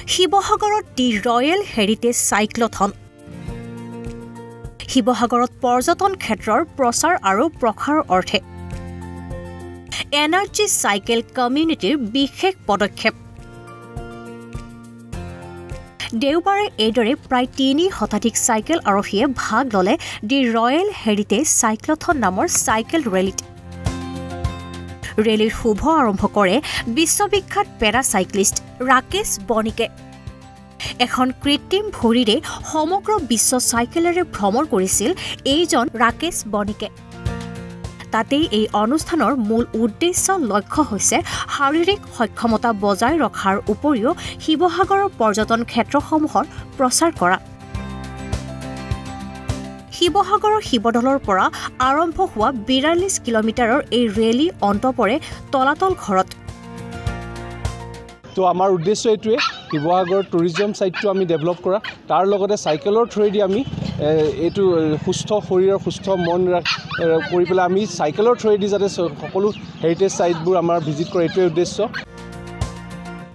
শিৱসাগৰত দি royal heritage cyclothon শিৱসাগৰত পৰ্যটন ক্ষেত্ৰৰ প্ৰচাৰ আৰু প্ৰসাৰৰ অৰ্থে এনাৰ্জি চাইকেল কমিউনিটিৰ বিশেষ পদক্ষেপ দেওবাৰে এইদৰে প্ৰায় ৩ শতাধিক চাইকেল আৰোহীয়ে ভাগ ল'লে দি ৰয়েল হেৰিটেজ চাইক্লথন নামৰ চাইকেল ৰেলীত ৰেলীৰ শুভ আৰম্ভ কৰে বিশ্ববিখ্যাত পেৰাচাইক্লিষ্ট ৰাকেশ বণিকে এখন কৃত্ৰিম ভৰিৰে সমগ্ৰ বিশ্ব চাইকেলেৰে ভ্ৰমণ কৰিছিল এইজন ৰাকেশ বণিকে তাতেই এই অনুষ্ঠানৰ মূল উদ্দেশ্য লক্ষ্য হৈছে শাৰীৰিক সক্ষমতা বজাই ৰখাৰ উপৰিও শিৱসাগৰৰ পৰ্যটন ক্ষেত্ৰসমূহৰ প্ৰচাৰ কৰা শিৱসাগৰৰ শিৱদলৰ পৰা আৰম্ভ হোৱা ৪২ কিলোমিটাৰৰ এই ৰেলী অন্ত পৰে তলাতল ঘৰত তো আমাৰ উদ্দেশ্য এইটোৱে শিৱসাগৰ টুৰিজম সাইটটো আমি ডেভেলপ কৰা তাৰ লগতে সাইকেলৰ থ্ৰুৱেদি আমি এইটো সুস্থ শৰীৰৰ সুস্থ মন কৰি পেলাই আমি সাইকেলৰ থ্ৰুৱেদি যাতে সকলো হেৰিটেজ সাইটবোৰ আমাৰ ভিজিট কৰে এইটোৱে উদ্দেশ্য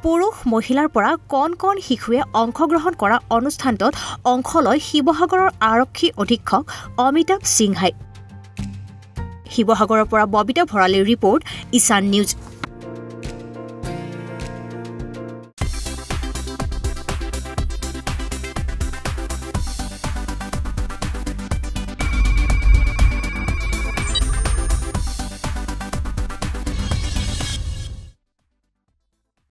পুৰুষ মহিলাৰ পৰা কণ কণ শিশুৱে অংশগ্ৰহণ কৰা অনুষ্ঠানটোত অংশ লয় শিৱসাগৰৰ আৰক্ষী অধীক্ষক অমিতাভ সিংহাই শিৱসাগৰৰ পৰা ববিতা ভৰালীৰ ৰিপৰ্ট ঈশান নিউজ